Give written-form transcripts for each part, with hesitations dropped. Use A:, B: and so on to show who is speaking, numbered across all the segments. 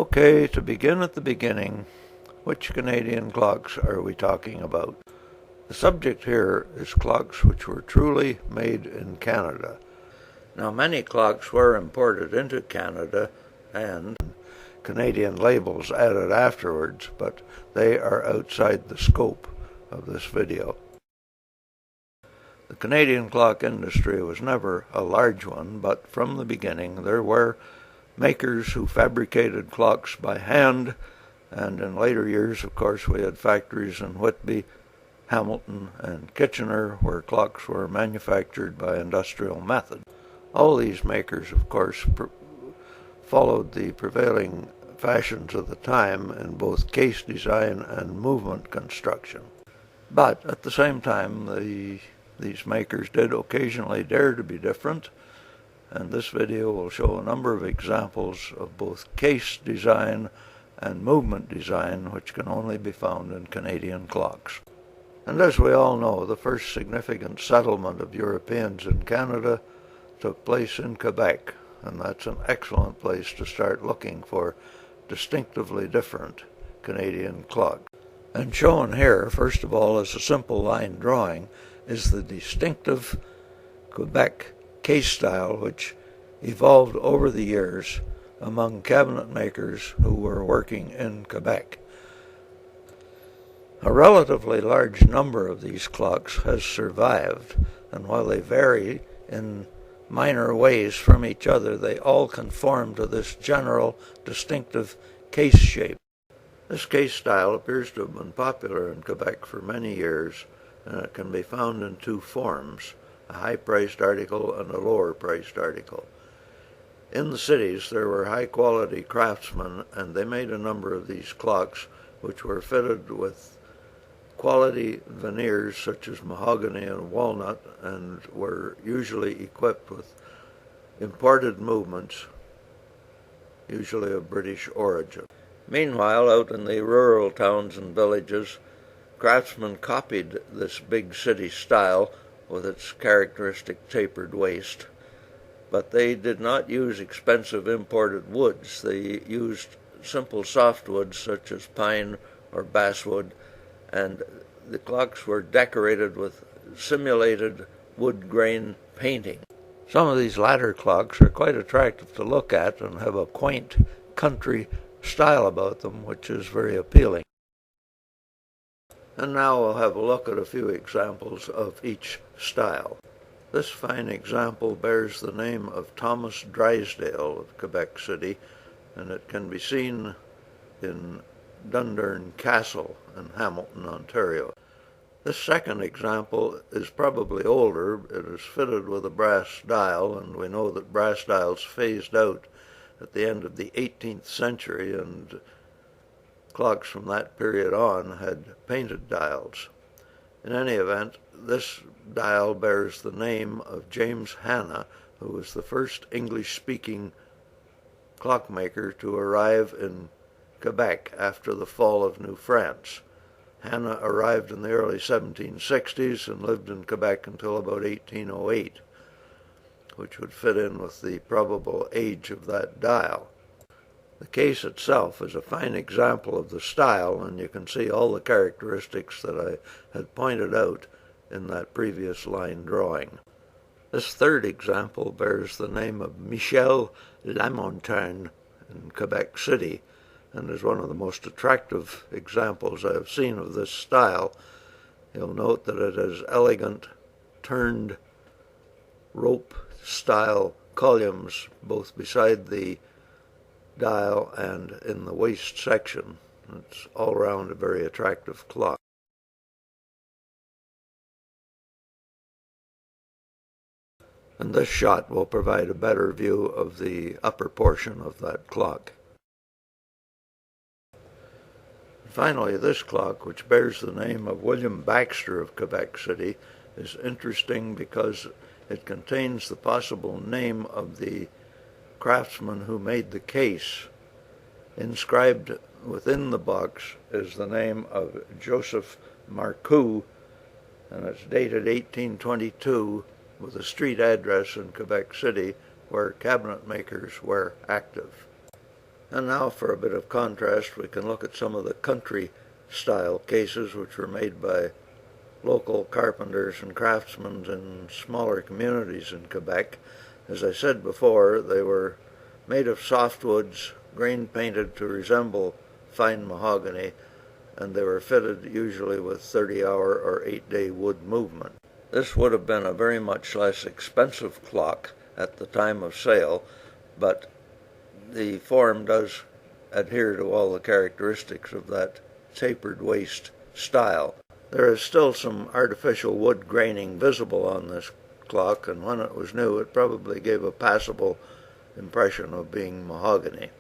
A: Okay, to begin at the beginning, which Canadian clocks are we talking about? The subject here is clocks which were truly made in Canada. Now, many clocks were imported into Canada and Canadian labels added afterwards, but they are outside the scope of this video. The Canadian clock industry was never a large one, but from the beginning there were makers who fabricated clocks by hand, and in later years, of course, we had factories in Whitby, Hamilton, and Kitchener where clocks were manufactured by industrial method. All these makers, of course, followed the prevailing fashions of the time in both case design and movement construction. But at the same time, these makers did occasionally dare to be different, and this video will show a number of examples of both case design and movement design which can only be found in Canadian clocks. And as we all know, the first significant settlement of Europeans in Canada took place in Quebec, and that's an excellent place to start looking for distinctively different Canadian clocks. And shown here, first of all, as a simple line drawing, is the distinctive Quebec K Style, which evolved over the years among cabinet makers who were working in Quebec. A relatively large number of these clocks has survived, and while they vary in minor ways from each other, they all conform to this general distinctive case shape. This case style appears to have been popular in Quebec for many years, and it can be found in two forms, a high-priced article and a lower-priced article. In the cities, there were high-quality craftsmen, and they made a number of these clocks, which were fitted with quality veneers such as mahogany and walnut, and were usually equipped with imported movements, usually of British origin. Meanwhile, out in the rural towns and villages, craftsmen copied this big city style with its characteristic tapered waist, but they did not use expensive imported woods. They used simple softwoods such as pine or basswood, and the clocks were decorated with simulated wood grain painting. Some of these latter clocks are quite attractive to look at and have a quaint country style about them, which is very appealing. And now we'll have a look at a few examples of each style. This fine example bears the name of Thomas Drysdale of Quebec City, and it can be seen in Dundurn Castle in Hamilton, Ontario. This second example is probably older. It is fitted with a brass dial, and we know that brass dials phased out at the end of the 18th century, and clocks from that period on had painted dials. In any event, this dial bears the name of James Hanna, who was the first English-speaking clockmaker to arrive in Quebec after the fall of New France. Hanna arrived in the early 1760s and lived in Quebec until about 1808, which would fit in with the probable age of that dial. The case itself is a fine example of the style, and you can see all the characteristics that I had pointed out in that previous line drawing. This third example bears the name of Michel De Montaigne in Quebec City, and is one of the most attractive examples I have seen of this style. You'll note that it has elegant turned rope style columns both beside the dial and in the waist section. It's all around a very attractive clock. And this shot will provide a better view of the upper portion of that clock. Finally, this clock, which bears the name of William Baxter of Quebec City, is interesting because it contains the possible name of the craftsman who made the case. Inscribed within the box is the name of Joseph Marcoux, and it's dated 1822 with a street address in Quebec City where cabinet makers were active. And now for a bit of contrast, we can look at some of the country style cases which were made by local carpenters and craftsmen in smaller communities in Quebec. As I said before, they were made of softwoods, grain painted to resemble fine mahogany, and they were fitted usually with 30-hour or 8-day wood movement. This would have been a very much less expensive clock at the time of sale, but the form does adhere to all the characteristics of that tapered waist style. There is still some artificial wood graining visible on this clock, and when it was new it probably gave a passable impression of being mahogany.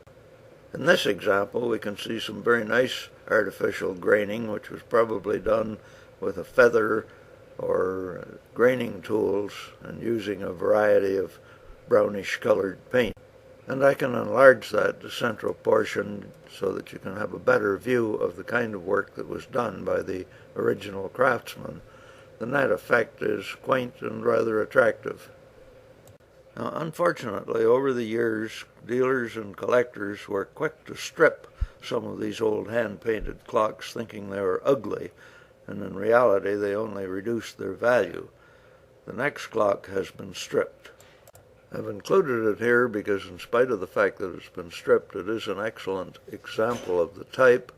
A: In this example we can see some very nice artificial graining, which was probably done with a feather or graining tools and using a variety of brownish colored paint. And I can enlarge that central portion so that you can have a better view of the kind of work that was done by the original craftsman. The net effect is quaint and rather attractive. Now, unfortunately, over the years, dealers and collectors were quick to strip some of these old hand-painted clocks, thinking they were ugly, and in reality they only reduced their value. The next clock has been stripped. I've included it here because in spite of the fact that it's been stripped, it is an excellent example of the type,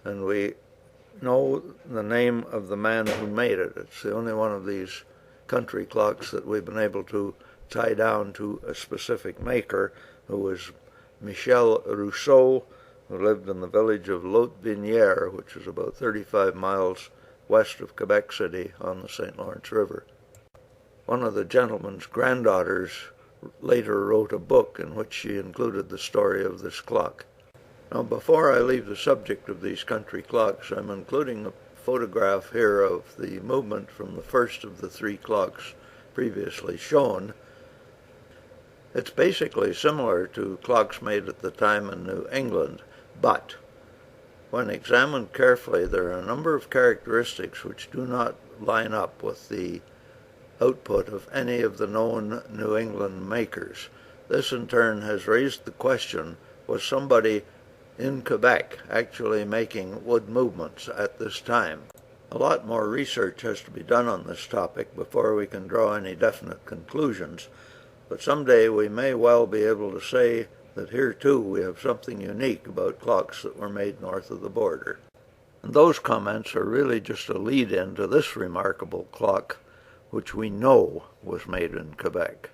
A: and we know the name of the man who made it. It's the only one of these country clocks that we've been able to tie down to a specific maker, who was Michel Rousseau, who lived in the village of Lotbinière, which is about 35 miles west of Quebec City on the St. Lawrence River. One of the gentleman's granddaughters later wrote a book in which she included the story of this clock. Now, before I leave the subject of these country clocks, I'm including a photograph here of the movement from the first of the three clocks previously shown. It's basically similar to clocks made at the time in New England, but when examined carefully, there are a number of characteristics which do not line up with the output of any of the known New England makers. This in turn has raised the question, was somebody in Quebec actually making wood movements at this time? A lot more research has to be done on this topic before we can draw any definite conclusions, but someday we may well be able to say that here too we have something unique about clocks that were made north of the border. And those comments are really just a lead-in to this remarkable clock, which we know was made in Quebec.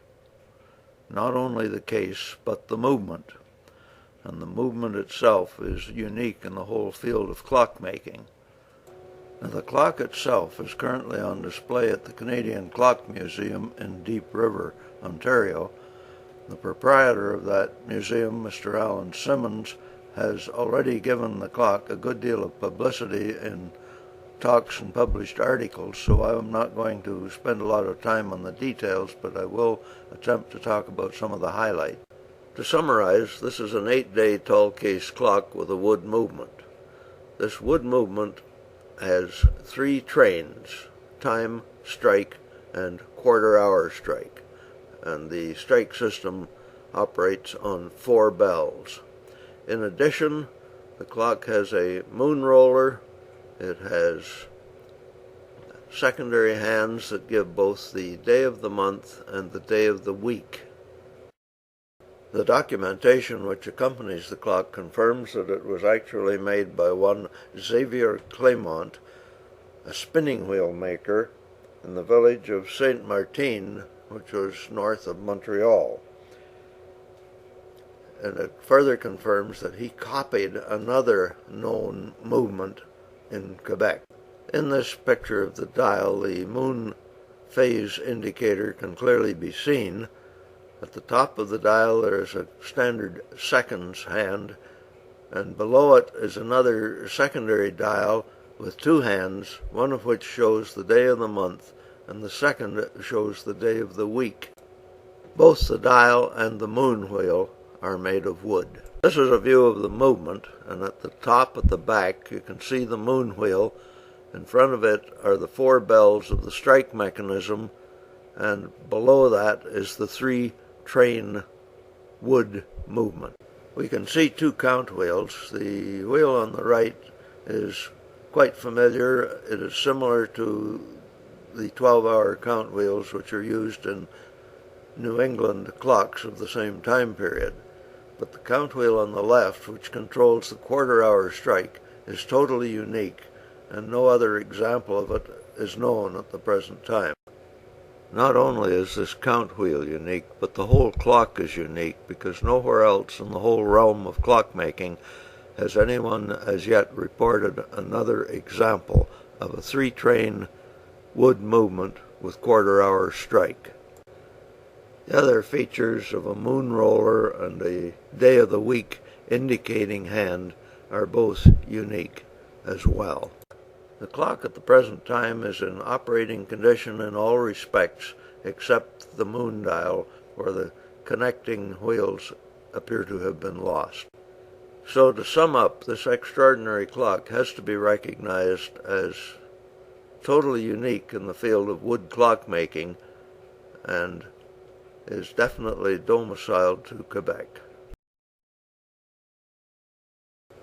A: Not only the case, but the movement. And the movement itself is unique in the whole field of clockmaking. Now, the clock itself is currently on display at the Canadian Clock Museum in Deep River, Ontario. The proprietor of that museum, Mr. Alan Simmons, has already given the clock a good deal of publicity in talks and published articles, so I'm not going to spend a lot of time on the details, but I will attempt to talk about some of the highlights. To summarize, this is an 8-day tall case clock with a wood movement. This wood movement has 3 trains: time, strike, and quarter-hour strike. And the strike system operates on 4 bells. In addition, the clock has a moon roller. It has secondary hands that give both the day of the month and the day of the week. The documentation which accompanies the clock confirms that it was actually made by one Xavier Clément, a spinning wheel maker in the village of Saint Martin, which was north of Montreal. And it further confirms that he copied another known movement in Quebec. In this picture of the dial, the moon phase indicator can clearly be seen. At the top of the dial there is a standard seconds hand, and below it is another secondary dial with 2 hands, one of which shows the day of the month and the second shows the day of the week. Both the dial and the moon wheel are made of wood. This is a view of the movement, and at the top at the back you can see the moon wheel. In front of it are the 4 bells of the strike mechanism, and below that is the 3-train wood movement. We can see two count wheels. The wheel on the right is quite familiar. It is similar to the 12-hour count wheels which are used in New England clocks of the same time period. But the count wheel on the left, which controls the quarter-hour strike, is totally unique, and no other example of it is known at the present time. Not only is this count wheel unique, but the whole clock is unique, because nowhere else in the whole realm of clockmaking has anyone as yet reported another example of a three-train wood movement with quarter-hour strike. The other features of a moon roller and a day of the week indicating hand are both unique as well. The clock at the present time is in operating condition in all respects except the moon dial, where the connecting wheels appear to have been lost. So to sum up, this extraordinary clock has to be recognized as totally unique in the field of wood clockmaking and is definitely domiciled to Quebec.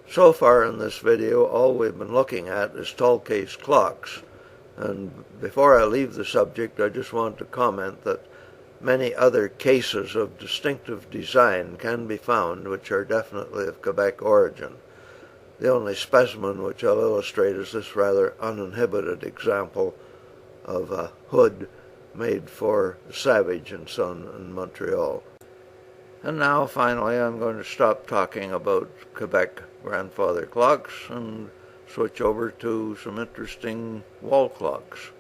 A: So far in this video, all we've been looking at is tall case clocks, and before I leave the subject, I just want to comment that many other cases of distinctive design can be found which are definitely of Quebec origin. The only specimen which I'll illustrate is this rather uninhibited example of a hood made for Savage & Son in Montreal. And now, finally, I'm going to stop talking about Quebec grandfather clocks and switch over to some interesting wall clocks.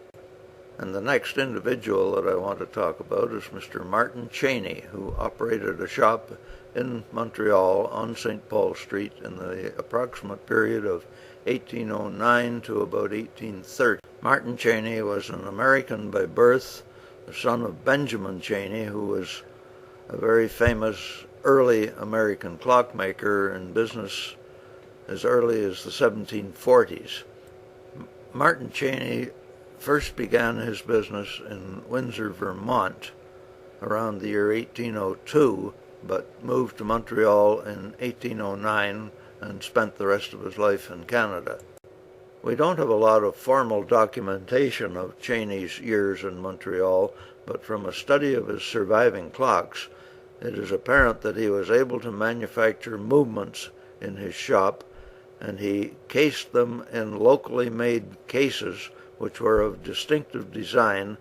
A: And the next individual that I want to talk about is Mr. Martin Cheney, who operated a shop in Montreal on St. Paul Street in the approximate period of 1809 to about 1830. Martin Cheney was an American by birth, the son of Benjamin Cheney, who was a very famous early American clockmaker in business as early as the 1740s. Martin Cheney first began his business in Windsor, Vermont around the year 1802, but moved to Montreal in 1809 and spent the rest of his life in Canada. We don't have a lot of formal documentation of Cheney's years in Montreal, but from a study of his surviving clocks, it is apparent that he was able to manufacture movements in his shop, and he cased them in locally made cases which were of distinctive design,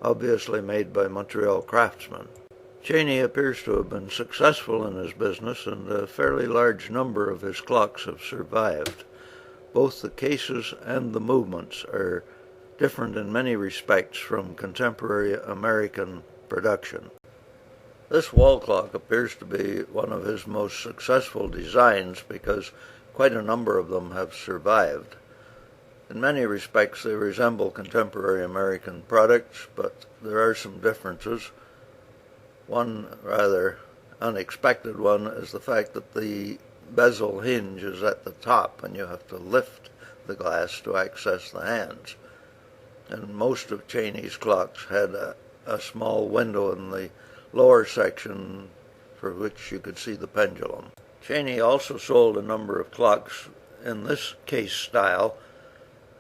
A: obviously made by Montreal craftsmen. Cheney appears to have been successful in his business, and a fairly large number of his clocks have survived. Both the cases and the movements are different in many respects from contemporary American production. This wall clock appears to be one of his most successful designs because quite a number of them have survived. In many respects they resemble contemporary American products, but there are some differences. One rather unexpected one is the fact that the bezel hinge is at the top and you have to lift the glass to access the hands. And most of Cheney's clocks had a small window in the lower section for which you could see the pendulum. Cheney also sold a number of clocks in this case style,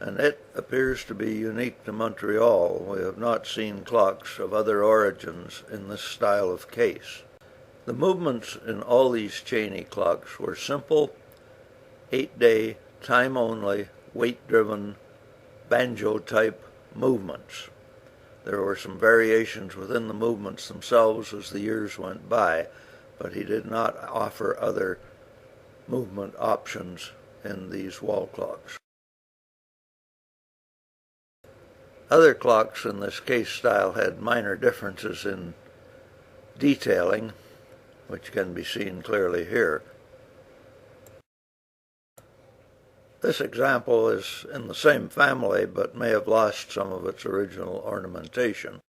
A: and it appears to be unique to Montreal. We have not seen clocks of other origins in this style of case. The movements in all these Cheney clocks were simple, 8-day, time-only, weight-driven, banjo-type movements. There were some variations within the movements themselves as the years went by, but he did not offer other movement options in these wall clocks. Other clocks in this case style had minor differences in detailing, which can be seen clearly here. This example is in the same family, but may have lost some of its original ornamentation.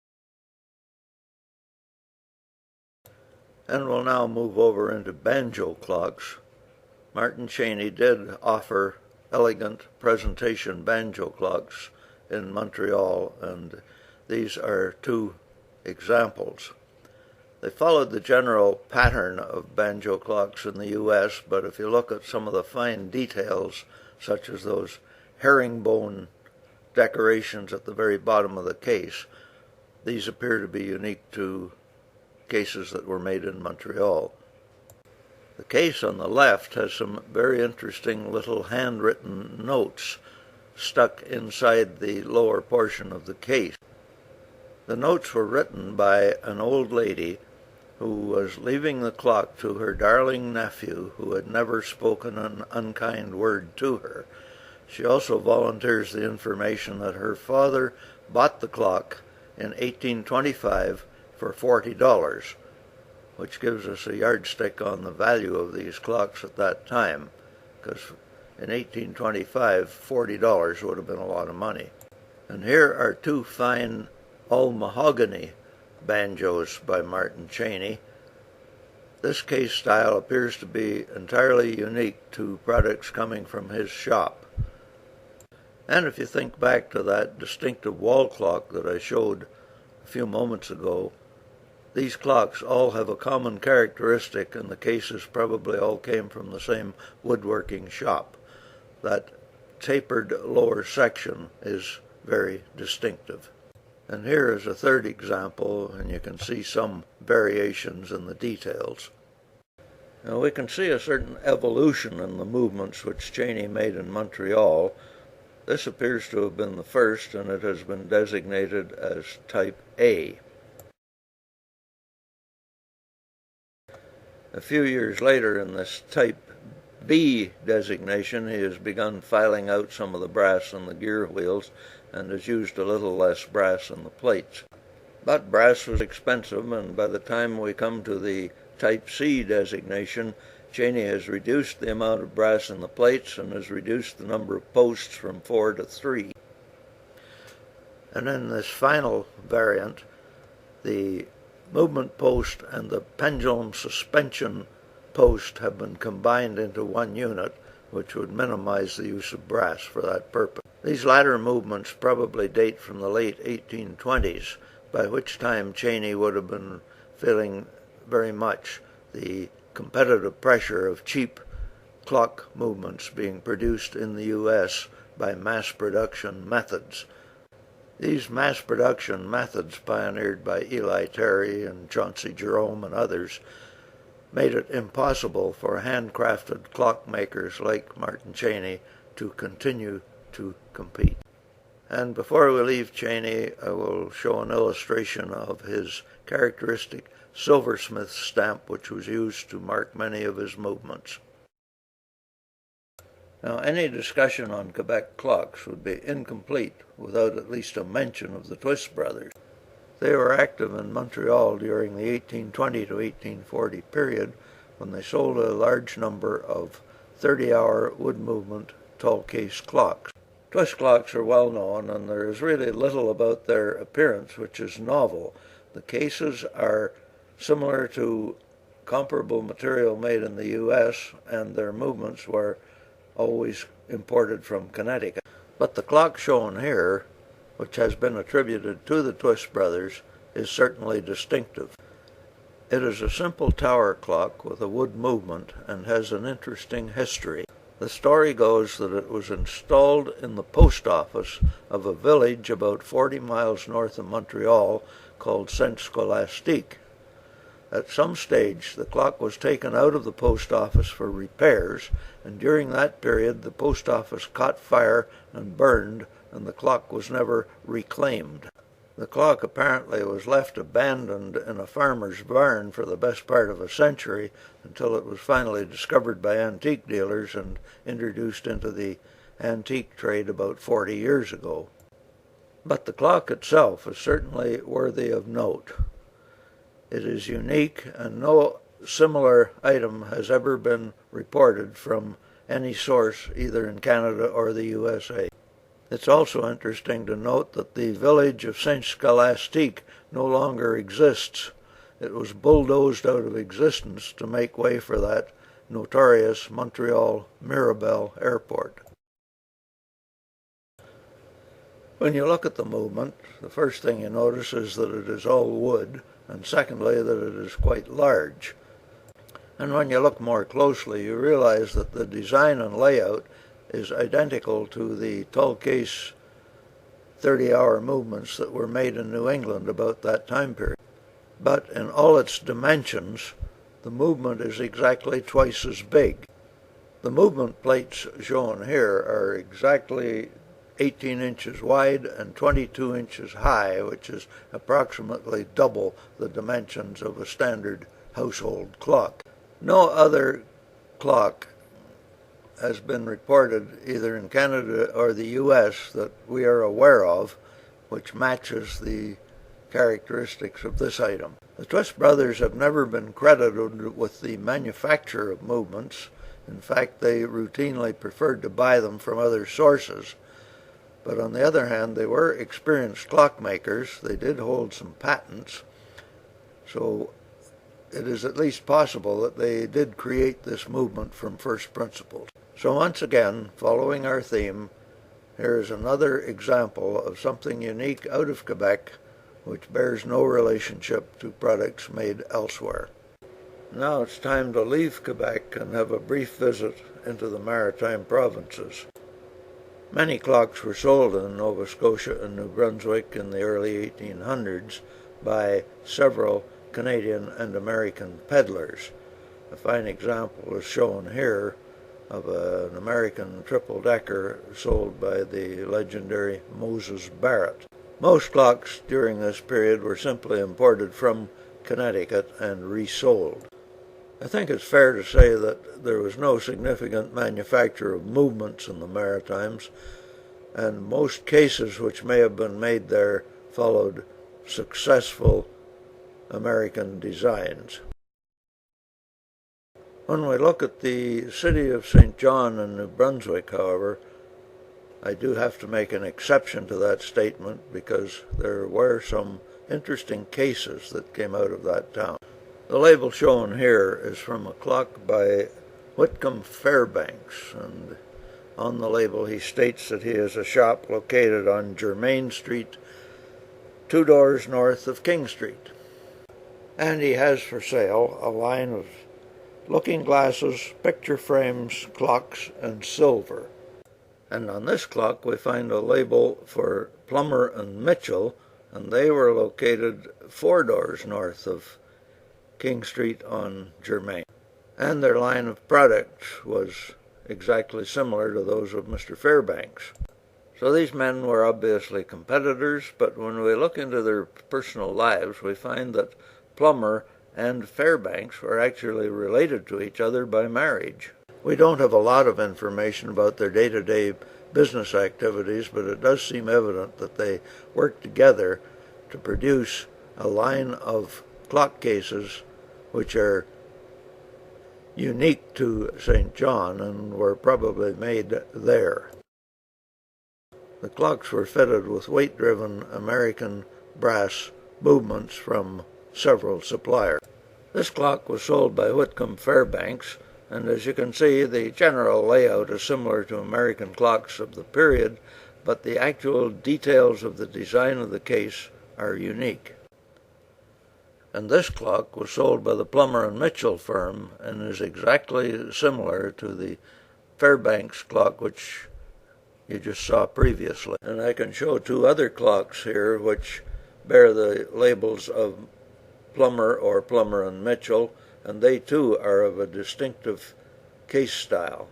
A: And we'll now move over into banjo clocks. Martin Cheney did offer elegant presentation banjo clocks in Montreal, and these are two examples. They followed the general pattern of banjo clocks in the U.S., but if you look at some of the fine details, such as those herringbone decorations at the very bottom of the case, these appear to be unique to cases that were made in Montreal. The case on the left has some very interesting little handwritten notes stuck inside the lower portion of the case. The notes were written by an old lady who was leaving the clock to her darling nephew who had never spoken an unkind word to her. She also volunteers the information that her father bought the clock in 1825 for $40, which gives us a yardstick on the value of these clocks at that time, because in 1825, $40 would have been a lot of money. And here are two fine all mahogany banjos by Martin Cheney. This case style appears to be entirely unique to products coming from his shop. And if you think back to that distinctive wall clock that I showed a few moments ago, these clocks all have a common characteristic, and the cases probably all came from the same woodworking shop. That tapered lower section is very distinctive. And here is a third example, and you can see some variations in the details. Now we can see a certain evolution in the movements which Cheney made in Montreal. This appears to have been the first, and it has been designated as Type A. A few years later, in this Type B designation, he has begun filing out some of the brass on the gear wheels and has used a little less brass in the plates. But brass was expensive, and by the time we come to the Type C designation, Cheney has reduced the amount of brass in the plates and has reduced the number of posts from 4 to 3. And in this final variant, the movement post and the pendulum suspension post have been combined into one unit, which would minimize the use of brass for that purpose. These latter movements probably date from the late 1820s, by which time Cheney would have been feeling very much the competitive pressure of cheap clock movements being produced in the U.S. by mass production methods. These mass production methods, pioneered by Eli Terry and Chauncey Jerome and others, made it impossible for handcrafted clockmakers like Martin Cheney to continue to compete. And before we leave Cheney, I will show an illustration of his characteristic silversmith stamp, which was used to mark many of his movements. Now, any discussion on Quebec clocks would be incomplete without at least a mention of the Twist brothers. They were active in Montreal during the 1820 to 1840 period, when they sold a large number of 30-hour wood movement tall case clocks. Twist clocks are well known, and there is really little about their appearance which is novel. The cases are similar to comparable material made in the U.S., and their movements were always imported from Connecticut. But the clock shown here, which has been attributed to the Twist brothers, is certainly distinctive. It is a simple tower clock with a wood movement and has an interesting history. The story goes that it was installed in the post office of a village about 40 miles north of Montreal called Saint Scholastique. At some stage, the clock was taken out of the post office for repairs, and during that period the post office caught fire and burned, and the clock was never reclaimed. The clock apparently was left abandoned in a farmer's barn for the best part of a century, until it was finally discovered by antique dealers and introduced into the antique trade about 40 years ago. But the clock itself is certainly worthy of note. It is unique, and no similar item has ever been reported from any source either in Canada or the USA. It's also interesting to note that the village of Saint Scholastique no longer exists. It was bulldozed out of existence to make way for that notorious Montreal Mirabel Airport. When you look at the movement, the first thing you notice is that it is all wood, and secondly that it is quite large. And when you look more closely, you realize that the design and layout is identical to the tall case 30-hour movements that were made in New England about that time period. But in all its dimensions, the movement is exactly twice as big. The movement plates shown here are exactly 18 inches wide and 22 inches high, which is approximately double the dimensions of a standard household clock. No other clock has been reported either in Canada or the U.S. that we are aware of which matches the characteristics of this item. The Twist brothers have never been credited with the manufacture of movements. In fact, they routinely preferred to buy them from other sources. But on the other hand, they were experienced clockmakers. They did hold some patents. So it is at least possible that they did create this movement from first principles. So once again, following our theme, here is another example of something unique out of Quebec which bears no relationship to products made elsewhere. Now it's time to leave Quebec and have a brief visit into the Maritime Provinces. Many clocks were sold in Nova Scotia and New Brunswick in the early 1800s by several Canadian and American peddlers. A fine example is shown here of an American triple-decker sold by the legendary Moses Barrett. Most clocks during this period were simply imported from Connecticut and resold. I think it's fair to say that there was no significant manufacture of movements in the Maritimes, and most cases which may have been made there followed successful American designs. When we look at the city of St. John in New Brunswick, however, I do have to make an exception to that statement because there were some interesting cases that came out of that town. The label shown here is from a clock by Whitcomb Fairbanks, and on the label he states that he has a shop located on Germain Street, 2 doors north of King Street. And he has for sale a line of looking glasses, picture frames, clocks, and silver. And on this clock we find a label for Plummer and Mitchell, and they were located 4 doors north of King Street on Germain. And their line of products was exactly similar to those of Mr. Fairbanks. So these men were obviously competitors, but when we look into their personal lives, we find that Plummer and Fairbanks were actually related to each other by marriage. We don't have a lot of information about their day-to-day business activities, but it does seem evident that they worked together to produce a line of clock cases which are unique to St. John and were probably made there. The clocks were fitted with weight-driven American brass movements from several suppliers. This clock was sold by Whitcomb Fairbanks, and as you can see, the general layout is similar to American clocks of the period, but the actual details of the design of the case are unique. And this clock was sold by the Plummer and Mitchell firm and is exactly similar to the Fairbanks clock which you just saw previously. And I can show 2 other clocks here which bear the labels of Plummer or Plummer and Mitchell, and they too are of a distinctive case style.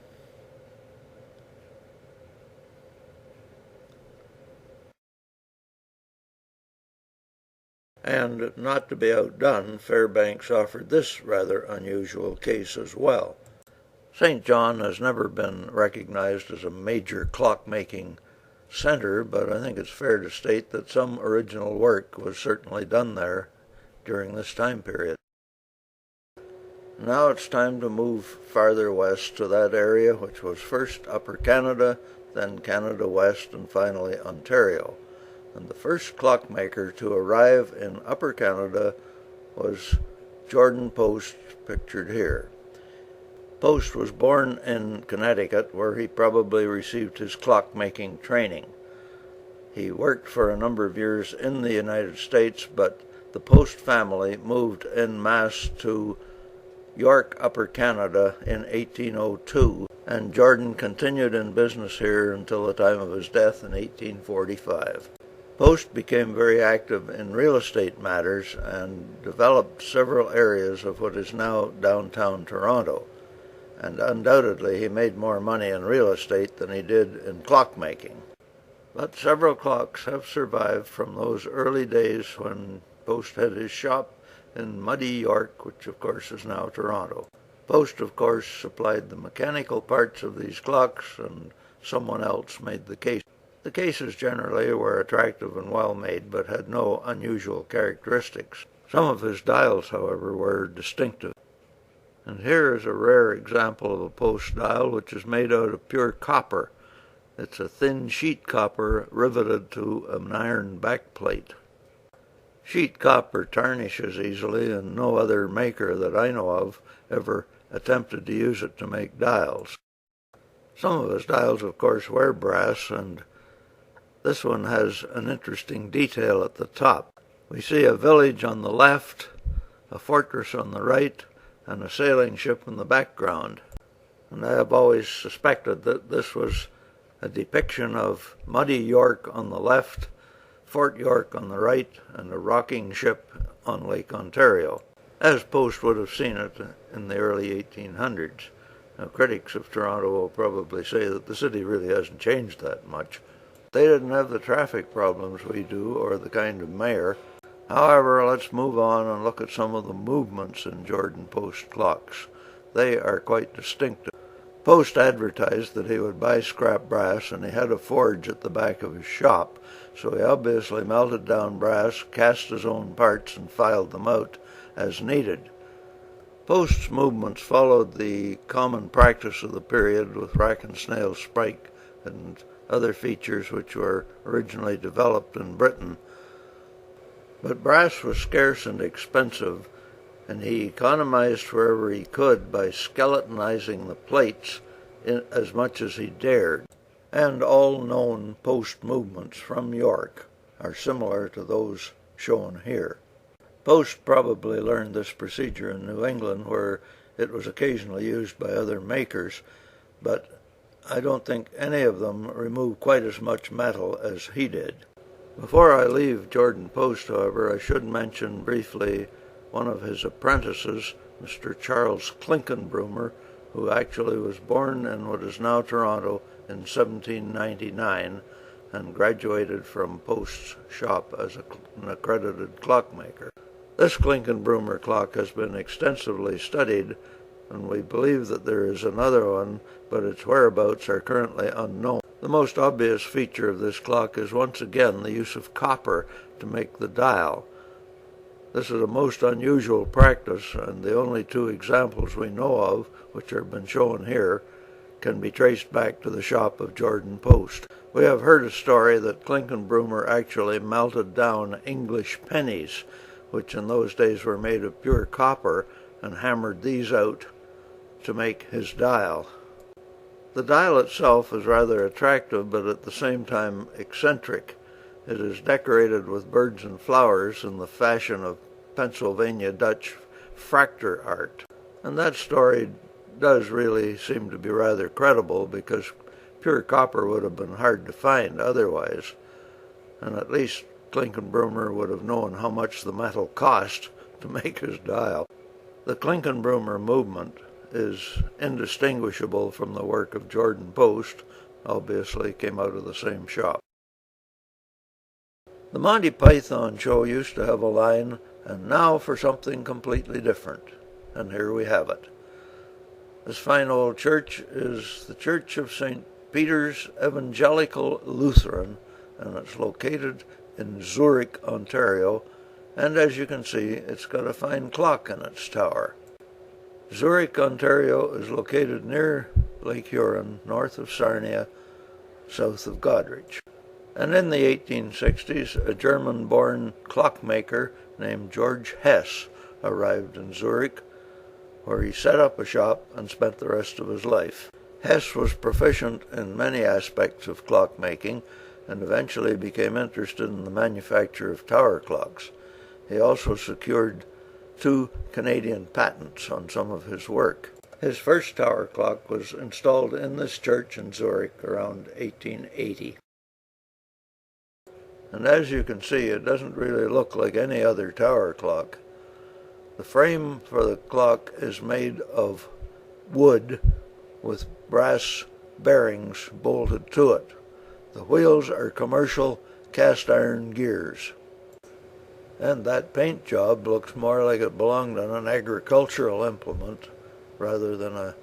A: And not to be outdone, Fairbanks offered this rather unusual case as well. St. John has never been recognized as a major clock-making center, but I think it's fair to state that some original work was certainly done there during this time period. Now it's time to move farther west to that area which was first Upper Canada, then Canada West, and finally Ontario. And the first clockmaker to arrive in Upper Canada was Jordan Post, pictured here. Post was born in Connecticut, where he probably received his clockmaking training. He worked for a number of years in the United States, but the Post family moved en masse to York, Upper Canada in 1802, and Jordan continued in business here until the time of his death in 1845. Post became very active in real estate matters and developed several areas of what is now downtown Toronto, and undoubtedly he made more money in real estate than he did in clockmaking. But several clocks have survived from those early days when Post had his shop in muddy York, which of course is now Toronto. Post, of course, supplied the mechanical parts of these clocks, and someone else made the case. The cases generally were attractive and well made, but had no unusual characteristics. Some of his dials, however, were distinctive. And here is a rare example of a Post dial which is made out of pure copper. It's a thin sheet copper riveted to an iron backplate. Sheet copper tarnishes easily, and no other maker that I know of ever attempted to use it to make dials. Some of his dials, of course, were brass, and this one has an interesting detail at the top. We see a village on the left, a fortress on the right, and a sailing ship in the background. And I have always suspected that this was a depiction of muddy York on the left, Fort York on the right, and a rocking ship on Lake Ontario, as Post would have seen it in the early 1800s. Now, critics of Toronto will probably say that the city really hasn't changed that much. They didn't have the traffic problems we do, or the kind of mayor. However, let's move on and look at some of the movements in Jordan Post clocks. They are quite distinctive. Post advertised that he would buy scrap brass, and he had a forge at the back of his shop, so he obviously melted down brass, cast his own parts, and filed them out as needed. Post's movements followed the common practice of the period with rack and snail spike and other features which were originally developed in Britain. But brass was scarce and expensive, and he economized wherever he could by skeletonizing the plates as much as he dared. And all known Post movements from York are similar to those shown here. Post probably learned this procedure in New England, where it was occasionally used by other makers, but I don't think any of them removed quite as much metal as he did. Before I leave Jordan Post, however, I should mention briefly one of his apprentices, Mr. Charles Klinken, who actually was born in what is now Toronto in 1799 and graduated from Post's shop as an accredited clockmaker. This Klinken clock has been extensively studied, and we believe that there is another one, but its whereabouts are currently unknown. The most obvious feature of this clock is once again the use of copper to make the dial. This is a most unusual practice, and the only two examples we know of, which have been shown here, can be traced back to the shop of Jordan Post. We have heard a story that Klinken actually melted down English pennies, which in those days were made of pure copper, and hammered these out to make his dial. The dial itself is rather attractive, but at the same time eccentric. It is decorated with birds and flowers in the fashion of Pennsylvania Dutch fracture art. And that story does really seem to be rather credible, because pure copper would have been hard to find otherwise, and at least Klinken would have known how much the metal cost to make his dial. The Klinken movement is indistinguishable from the work of Jordan Post, obviously came out of the same shop. The Monty Python show used to have a line, "And now for something completely different," and here we have it. This fine old church is the Church of St. Peter's Evangelical Lutheran, and it's located in Zurich, Ontario, and as you can see, it's got a fine clock in its tower. Zurich, Ontario is located near Lake Huron, north of Sarnia, south of Goderich. And in the 1860s, a German-born clockmaker named George Hess arrived in Zurich, where he set up a shop and spent the rest of his life. Hess was proficient in many aspects of clockmaking, and eventually became interested in the manufacture of tower clocks. He also secured 2 Canadian patents on some of his work. His first tower clock was installed in this church in Zurich around 1880. And as you can see, it doesn't really look like any other tower clock. The frame for the clock is made of wood with brass bearings bolted to it. The wheels are commercial cast iron gears. And that paint job looks more like it belonged on an agricultural implement rather than a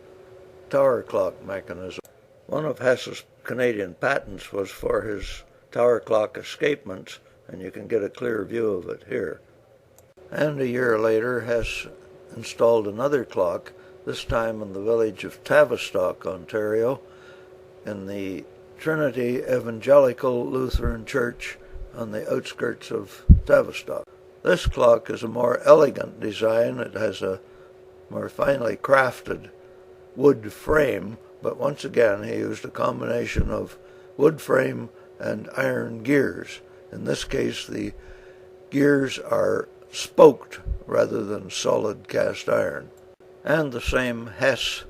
A: tower clock mechanism. One of Hess's Canadian patents was for his tower clock escapements, and you can get a clear view of it here. And a year later, Hess installed another clock, this time in the village of Tavistock, Ontario, in the Trinity Evangelical Lutheran Church on the outskirts of Tavistock. This clock is a more elegant design. It has a more finely crafted wood frame, but once again he used a combination of wood frame and iron gears. In this case, the gears are spoked rather than solid cast iron. And the same Hess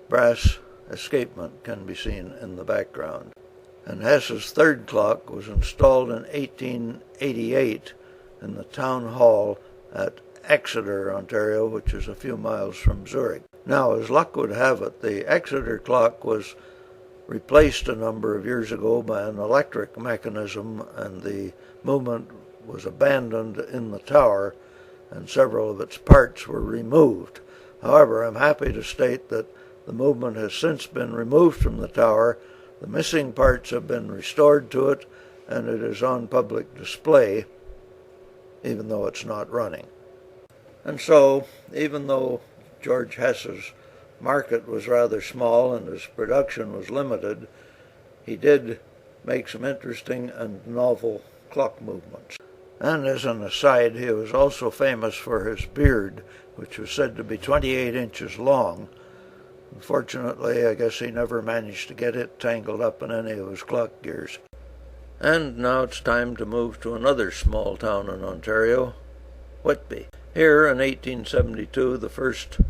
A: brass escapement can be seen in the background. And Hess's third clock was installed in 1888 in the town hall at Exeter, Ontario, which is a few miles from Zurich. Now, as luck would have it, the Exeter clock was replaced a number of years ago by an electric mechanism, and the movement was abandoned in the tower, and several of its parts were removed. However, I'm happy to state that the movement has since been removed from the tower, the missing parts have been restored to it, and it is on public display, even though it's not running. And so, even though George Hess's market was rather small and his production was limited, he did make some interesting and novel clock movements. And as an aside, he was also famous for his beard, which was said to be 28 inches long. Unfortunately, I guess he never managed to get it tangled up in any of his clock gears. And now it's time to move to another small town in Ontario, Whitby. Here in 1872, the first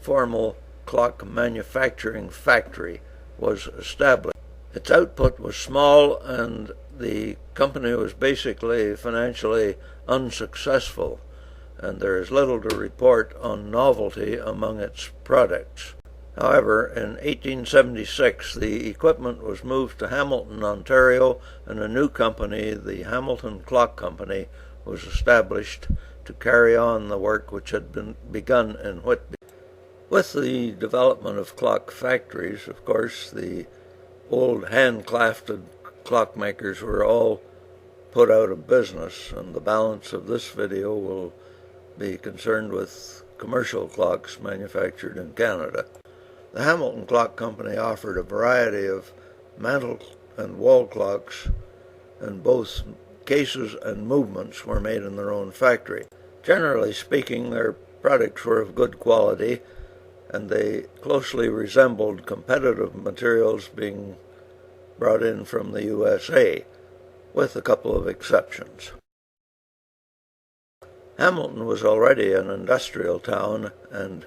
A: formal clock manufacturing factory was established. Its output was small, and the company was basically financially unsuccessful, and there is little to report on novelty among its products. However, in 1876, the equipment was moved to Hamilton, Ontario, and a new company, the Hamilton Clock Company, was established to carry on the work which had been begun in Whitby. With the development of clock factories, of course, the old handcrafted clockmakers were all put out of business, and the balance of this video will be concerned with commercial clocks manufactured in Canada. The Hamilton Clock Company offered a variety of mantle and wall clocks, and both cases and movements were made in their own factory. Generally speaking, their products were of good quality, and they closely resembled competitive materials being brought in from the USA, with a couple of exceptions. Hamilton was already an industrial town, and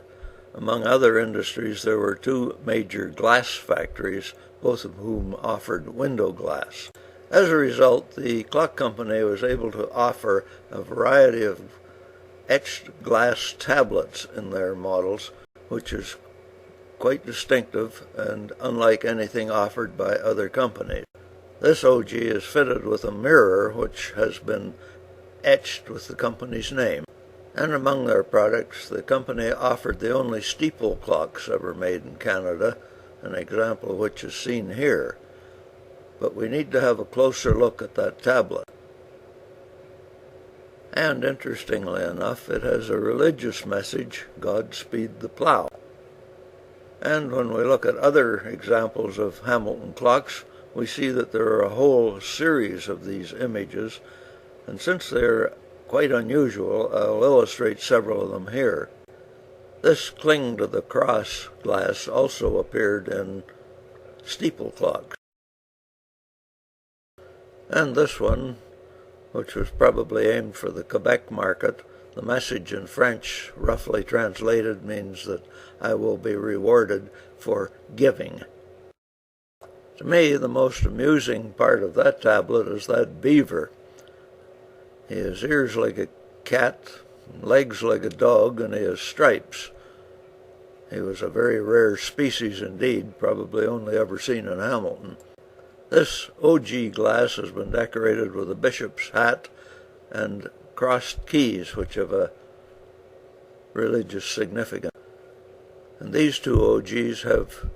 A: among other industries there were 2 major glass factories, both of whom offered window glass. As a result, the clock company was able to offer a variety of etched glass tablets in their models, which is quite distinctive and unlike anything offered by other companies. This OG is fitted with a mirror which has been etched with the company's name. And among their products, the company offered the only steeple clocks ever made in Canada, an example of which is seen here. But we need to have a closer look at that tablet. And interestingly enough, it has a religious message, Godspeed the plow. And when we look at other examples of Hamilton clocks, we see that there are a whole series of these images, and since they're quite unusual, I'll illustrate several of them here. This cling to the cross glass also appeared in steeple clocks. And this one, which was probably aimed for the Quebec market, the message in French, roughly translated, means that I will be rewarded for giving. To me, the most amusing part of that tablet is that beaver. He has ears like a cat, legs like a dog, and he has stripes. He was a very rare species indeed, probably only ever seen in Hamilton. This OG glass has been decorated with a bishop's hat and crossed keys, which have a religious significance. And these two OGs have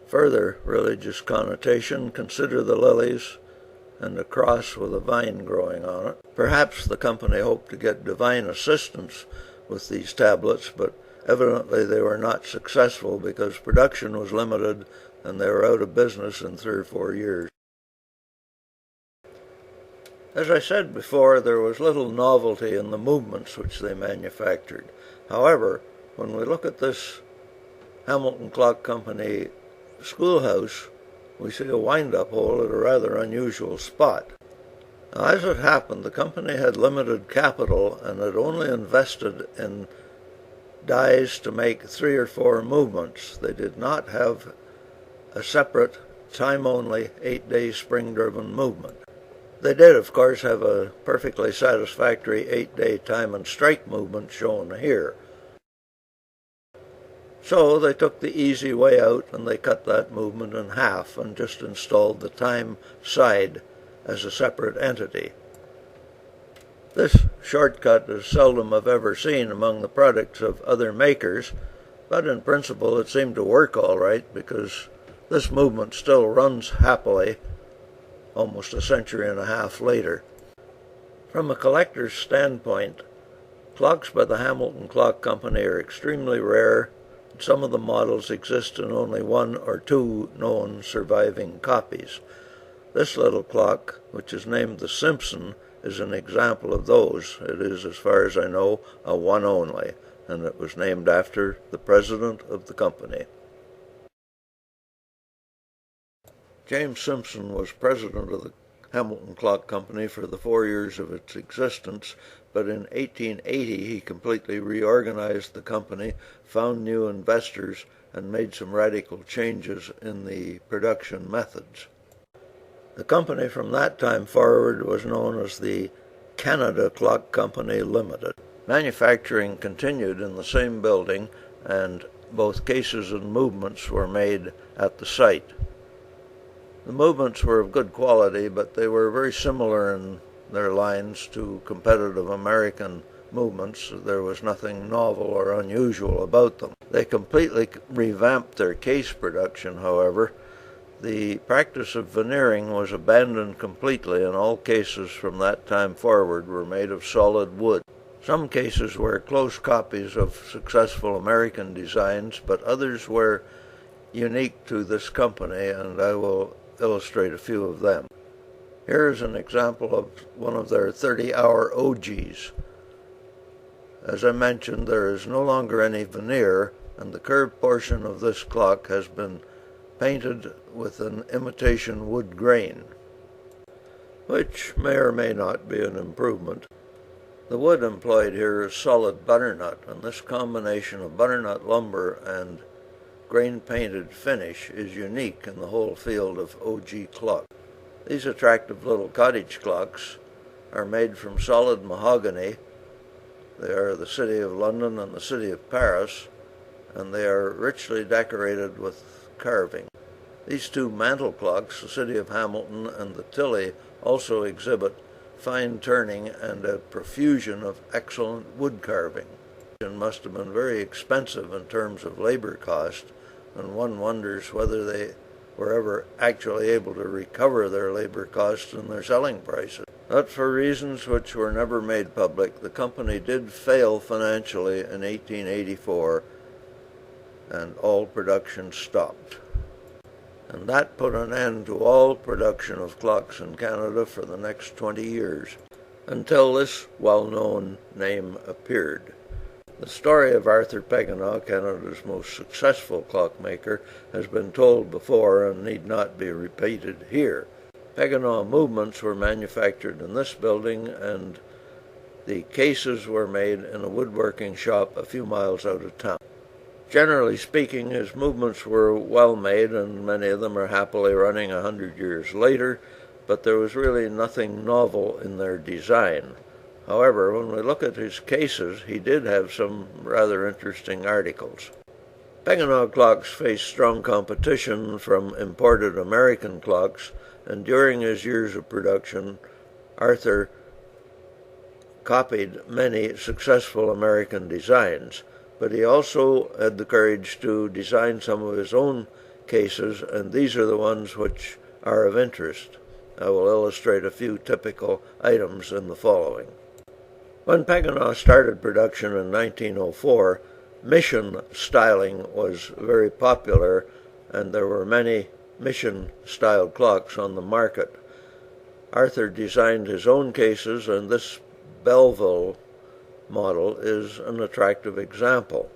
A: further religious connotation. Consider the lilies and a cross with a vine growing on it. Perhaps the company hoped to get divine assistance with these tablets, but evidently they were not successful because production was limited and they were out of business in 3 or 4 years. As I said before, there was little novelty in the movements which they manufactured. However, when we look at this Hamilton Clock Company schoolhouse, we see a wind-up hole at a rather unusual spot. Now, as it happened, the company had limited capital and had only invested in dies to make 3 or 4 movements. They did not have a separate, time-only, 8-day spring-driven movement. They did, of course, have a perfectly satisfactory 8-day time and strike movement shown here. So they took the easy way out and they cut that movement in half and just installed the time side as a separate entity. This shortcut is seldom if ever seen among the products of other makers, but in principle it seemed to work all right because this movement still runs happily almost a century and a half later. From a collector's standpoint, clocks by the Hamilton Clock Company are extremely rare. Some of the models exist in only 1 or 2 known surviving copies. This little clock, which is named the Simpson, is an example of those. It is, as far as I know, a 1 only, and it was named after the president of the company. James Simpson was president of the Hamilton Clock Company for the 4 years of its existence, but in 1880 he completely reorganized the company, found new investors, and made some radical changes in the production methods. The company from that time forward was known as the Canada Clock Company Limited. Manufacturing continued in the same building, and both cases and movements were made at the site. The movements were of good quality, but they were very similar in their lines to competitive American movements. There was nothing novel or unusual about them. They completely revamped their case production, however. The practice of veneering was abandoned completely, and all cases from that time forward were made of solid wood. Some cases were close copies of successful American designs, but others were unique to this company, and I will illustrate a few of them. Here is an example of one of their 30-hour OGs. As I mentioned, there is no longer any veneer, and the curved portion of this clock has been painted with an imitation wood grain, which may or may not be an improvement. The wood employed here is solid butternut, and this combination of butternut lumber and grain-painted finish is unique in the whole field of OG clock. These attractive little cottage clocks are made from solid mahogany. They are the City of London and the City of Paris, and they are richly decorated with carving. These 2 mantle clocks, the City of Hamilton and the Tilly, also exhibit fine turning and a profusion of excellent wood carving. It must have been very expensive in terms of labor cost, and one wonders whether they were ever actually able to recover their labor costs in their selling prices. But for reasons which were never made public, the company did fail financially in 1884, and all production stopped. And that put an end to all production of clocks in Canada for the next 20 years, until this well-known name appeared. The story of Arthur Peguenot, Canada's most successful clockmaker, has been told before and need not be repeated here. Peganaw movements were manufactured in this building, and the cases were made in a woodworking shop a few miles out of town. Generally speaking, his movements were well made, and many of them are happily running 100 years later, but there was really nothing novel in their design. However, when we look at his cases, he did have some rather interesting articles. Peganaw clocks faced strong competition from imported American clocks, and during his years of production, Arthur copied many successful American designs, but he also had the courage to design some of his own cases, and these are the ones which are of interest. I will illustrate a few typical items in the following. When Peganaw started production in 1904, mission styling was very popular, and there were many mission-style clocks on the market. Arthur designed his own cases, and this Belleville model is an attractive example.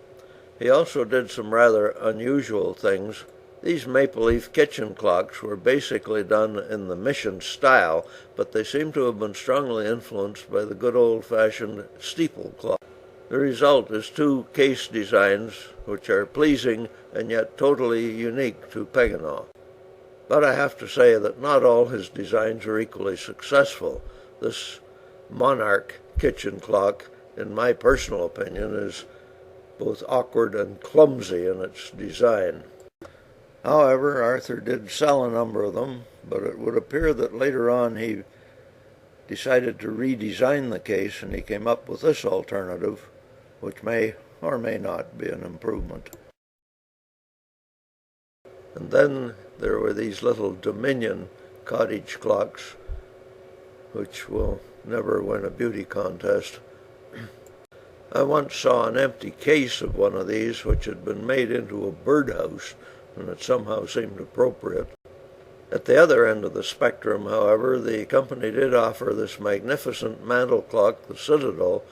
A: He also did some rather unusual things. These maple leaf kitchen clocks were basically done in the mission style, but they seem to have been strongly influenced by the good old-fashioned steeple clock. The result is two case designs which are pleasing and yet totally unique to Peganaw. But I have to say that not all his designs are equally successful. This Monarch kitchen clock, in my personal opinion, is both awkward and clumsy in its design. However, Arthur did sell a number of them, but it would appear that later on he decided to redesign the case, and he came up with this alternative, which may or may not be an improvement. And then there were these little Dominion cottage clocks, which will never win a beauty contest. I once saw an empty case of one of these, which had been made into a birdhouse, and it somehow seemed appropriate. At the other end of the spectrum, however, the company did offer this magnificent mantle clock, the Citadel,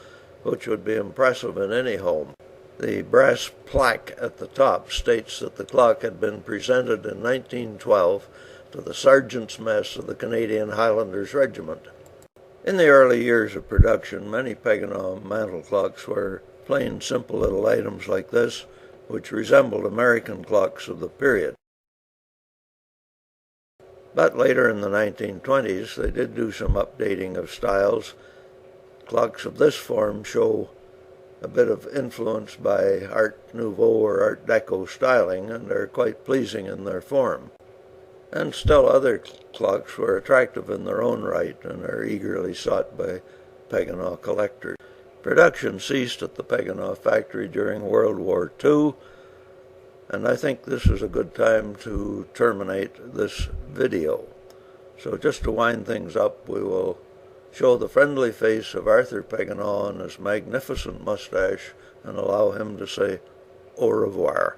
A: which would be impressive in any home. The brass plaque at the top states that the clock had been presented in 1912 to the Sergeant's Mess of the Canadian Highlanders Regiment. In the early years of production, many Peganaw mantle clocks were plain, simple little items like this, which resembled American clocks of the period. But later in the 1920s, they did do some updating of styles. Clocks of this form show a bit of influence by Art Nouveau or Art Deco styling, and are quite pleasing in their form. And still other clocks were attractive in their own right and are eagerly sought by Peganaw collectors. Production ceased at the Peganaw factory during World War II, and I think this is a good time to terminate this video. So just to wind things up, we will show the friendly face of Arthur Peganaw and his magnificent mustache, and allow him to say au revoir.